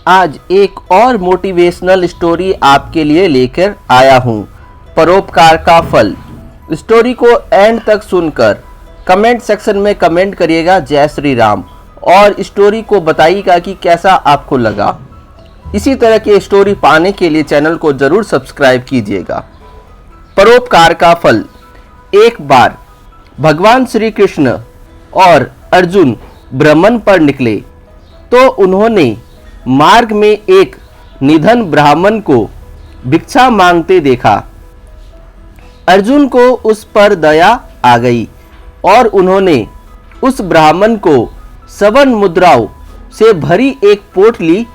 आज एक और मोटिवेशनल स्टोरी आपके लिए लेकर आया हूँ। परोपकार का फल। स्टोरी को एंड तक सुनकर कमेंट सेक्शन में कमेंट करिएगा जय श्री राम और स्टोरी को बताइएगा कि कैसा आपको लगा। इसी तरह की स्टोरी पाने के लिए चैनल को जरूर सब्सक्राइब कीजिएगा। परोपकार का फल। एक बार भगवान श्री कृष्ण और अर्जुन भ्रमण पर निकले तो उन्होंने मार्ग में एक निधन ब्राह्मण को भिक्षा मांगते देखा। अर्जुन को उस पर दया आ गई और उन्होंने उस ब्राह्मण को 7 मुद्राओं से भरी एक पोटली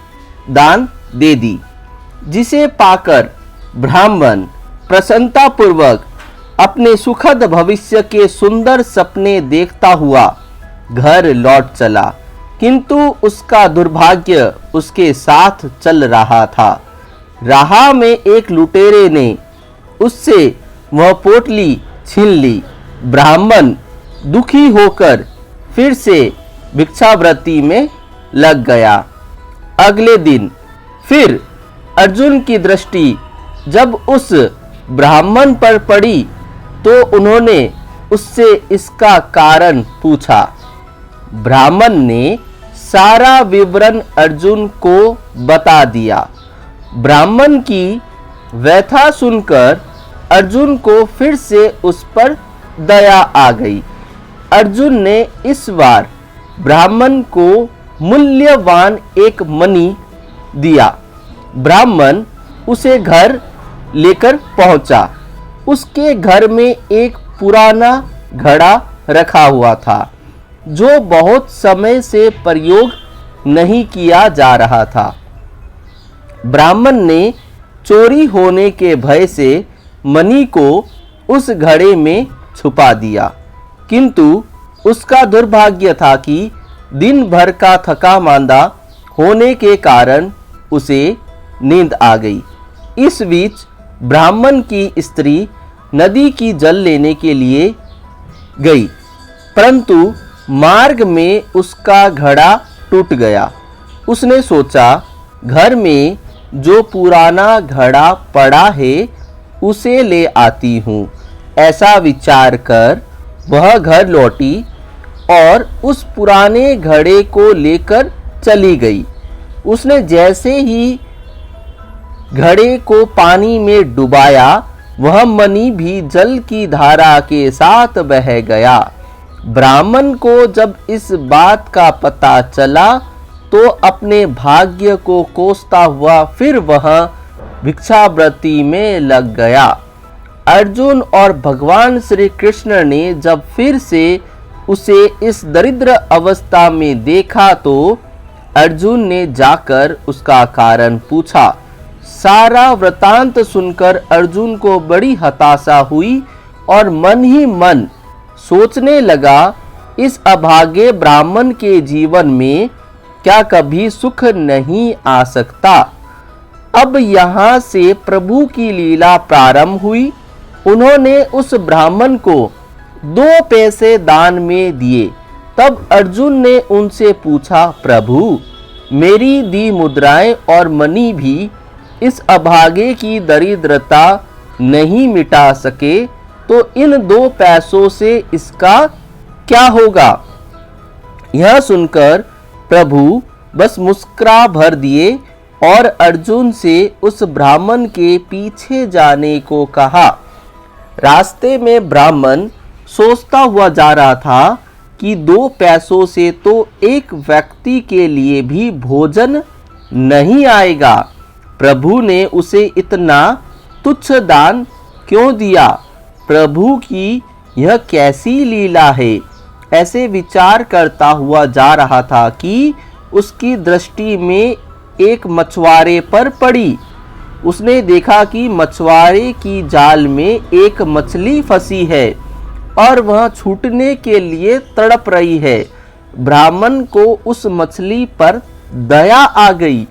दान दे दी, जिसे पाकर ब्राह्मण प्रसन्नतापूर्वक अपने सुखद भविष्य के सुंदर सपने देखता हुआ घर लौट चला। किंतु उसका दुर्भाग्य उसके साथ चल रहा था। राह में एक लुटेरे ने उससे वह पोटली छीन ली। ब्राह्मण दुखी होकर फिर से भिक्षावृत्ति में लग गया। अगले दिन फिर अर्जुन की दृष्टि जब उस ब्राह्मण पर पड़ी तो उन्होंने उससे इसका कारण पूछा। ब्राह्मण ने सारा विवरण अर्जुन को बता दिया। ब्राह्मण की व्यथा सुनकर अर्जुन को फिर से उस पर दया आ गई। अर्जुन ने इस बार ब्राह्मण को मूल्यवान एक मणि दिया। ब्राह्मण उसे घर लेकर पहुंचा। उसके घर में एक पुराना घड़ा रखा हुआ था जो बहुत समय से प्रयोग नहीं किया जा रहा था। ब्राह्मण ने चोरी होने के भय से मणि को उस घड़े में छुपा दिया, किंतु उसका दुर्भाग्य था कि दिन भर का थका मांदा होने के कारण उसे नींद आ गई। इस बीच ब्राह्मण की स्त्री नदी की जल लेने के लिए गई, परंतु मार्ग में उसका घड़ा टूट गया। उसने सोचा, घर में जो पुराना घड़ा पड़ा है उसे ले आती हूँ। ऐसा विचार कर वह घर लौटी और उस पुराने घड़े को लेकर चली गई। उसने जैसे ही घड़े को पानी में डुबाया, वह मणि भी जल की धारा के साथ बह गया। ब्राह्मण को जब इस बात का पता चला तो अपने भाग्य को कोसता हुआ फिर वह भिक्षावृत्ति में लग गया। अर्जुन और भगवान श्री कृष्ण ने जब फिर से उसे इस दरिद्र अवस्था में देखा तो अर्जुन ने जाकर उसका कारण पूछा। सारा वृतांत सुनकर अर्जुन को बड़ी हताशा हुई और मन ही मन सोचने लगा, इस अभागे ब्राह्मण के जीवन में क्या कभी सुख नहीं आ सकता। अब यहाँ से प्रभु की लीला प्रारंभ हुई। उन्होंने उस ब्राह्मण को 2 पैसे दान में दिए। तब अर्जुन ने उनसे पूछा, प्रभु, मेरी दी मुद्राएं और मणि भी इस अभागे की दरिद्रता नहीं मिटा सके तो इन 2 पैसों से इसका क्या होगा। यह सुनकर प्रभु बस मुस्कुरा भर दिए और अर्जुन से उस ब्राह्मण के पीछे जाने को कहा। रास्ते में ब्राह्मण सोचता हुआ जा रहा था कि 2 पैसों से तो एक व्यक्ति के लिए भी भोजन नहीं आएगा। प्रभु ने उसे इतना तुच्छ दान क्यों दिया। प्रभु की यह कैसी लीला है। ऐसे विचार करता हुआ जा रहा था कि उसकी दृष्टि में एक मछुआरे पर पड़ी। उसने देखा कि मछुआरे की जाल में एक मछली फंसी है और वह छूटने के लिए तड़प रही है। ब्राह्मण को उस मछली पर दया आ गई।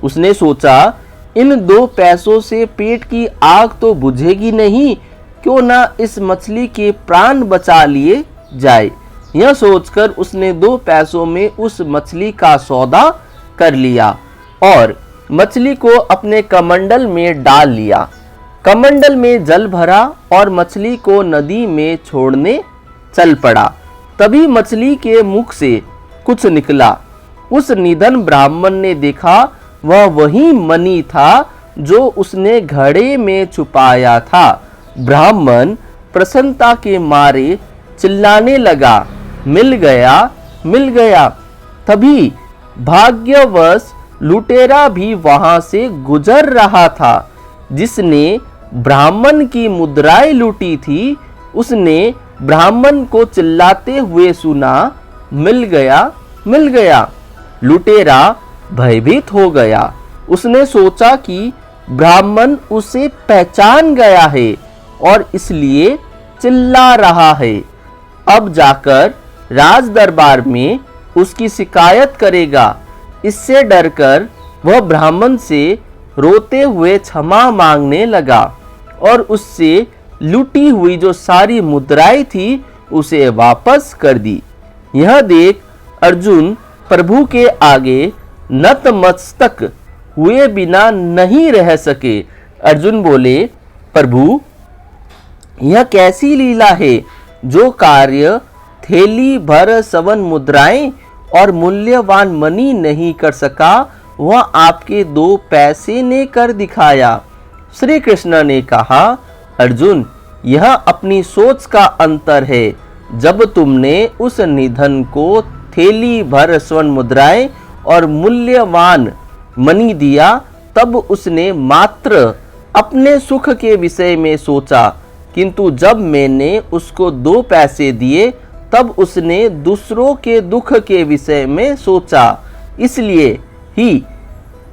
उसने सोचा, इन 2 पैसों से पेट की आग तो बुझेगी नहीं, क्यों ना इस मछली के प्राण बचा लिए जाए। यह सोचकर उसने 2 पैसों में उस मछली का सौदा कर लिया। और मछली को अपने कमंडल में डाल लिया। कमंडल में जल भरा और मछली को नदी में छोड़ने चल पड़ा। तभी मछली के मुख से कुछ निकला। उस निधन ब्राह्मण ने देखा वह वही मणि था जो उसने घड़े में छुपाया था। ब्राह्मण प्रसन्नता के मारे चिल्लाने लगा, मिल गया, मिल गया। तभी भाग्यवश लुटेरा भी वहां से गुजर रहा था। जिसने ब्राह्मण की मुद्राएं लूटी थी, उसने ब्राह्मण को चिल्लाते हुए सुना, मिल गया, मिल गया। लुटेरा भयभीत हो गया। उसने सोचा कि ब्राह्मण उसे पहचान गया है और इसलिए चिल्ला रहा है। अब जाकर राज दरबार में उसकी शिकायत करेगा। इससे डरकर वह ब्राह्मण से रोते हुए क्षमा मांगने लगा और उससे लूटी हुई जो सारी मुद्राएं थी उसे वापस कर दी। यह देख अर्जुन प्रभु के आगे नतमस्तक हुए बिना नहीं रह सके। अर्जुन बोले, प्रभु यह कैसी लीला है? जो कार्य थैली भर सवन मुद्राएं और मूल्यवान मणि नहीं कर सका, वह आपके 2 पैसे ने कर दिखाया। श्री कृष्ण ने कहा, अर्जुन यह अपनी सोच का अंतर है। जब तुमने उस निधन को थैली भर स्वर्ण मुद्राएं और मूल्यवान मणि दिया, तब उसने मात्र अपने सुख के विषय में सोचा, किंतु जब मैंने उसको 2 पैसे दिए तब उसने दूसरों के दुख के विषय में सोचा। इसलिए ही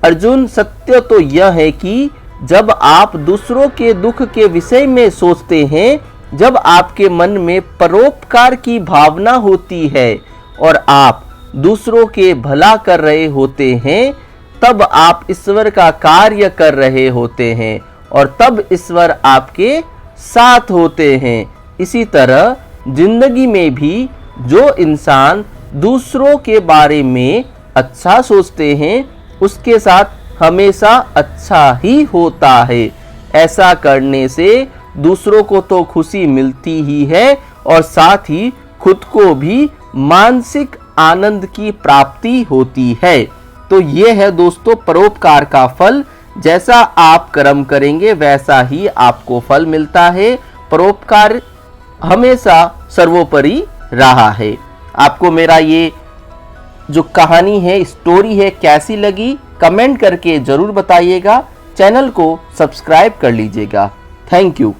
अर्जुन सत्य तो यह है कि जब आप दूसरों के दुख के विषय में सोचते हैं, जब आपके मन में परोपकार की भावना होती है और आप दूसरों के भला कर रहे होते हैं, तब आप ईश्वर का कार्य कर रहे होते हैं और तब ईश्वर आपके साथ होते हैं। इसी तरह जिंदगी में भी जो इंसान दूसरों के बारे में अच्छा सोचते हैं, उसके साथ हमेशा अच्छा ही होता है। ऐसा करने से दूसरों को तो खुशी मिलती ही है और साथ ही खुद को भी मानसिक आनंद की प्राप्ति होती है। तो ये है दोस्तों परोपकार का फल। जैसा आप कर्म करेंगे वैसा ही आपको फल मिलता है। परोपकार हमेशा सर्वोपरि रहा है। आपको मेरा ये जो कहानी है, स्टोरी है, कैसी लगी कमेंट करके जरूर बताइएगा। चैनल को सब्सक्राइब कर लीजिएगा। Thank you.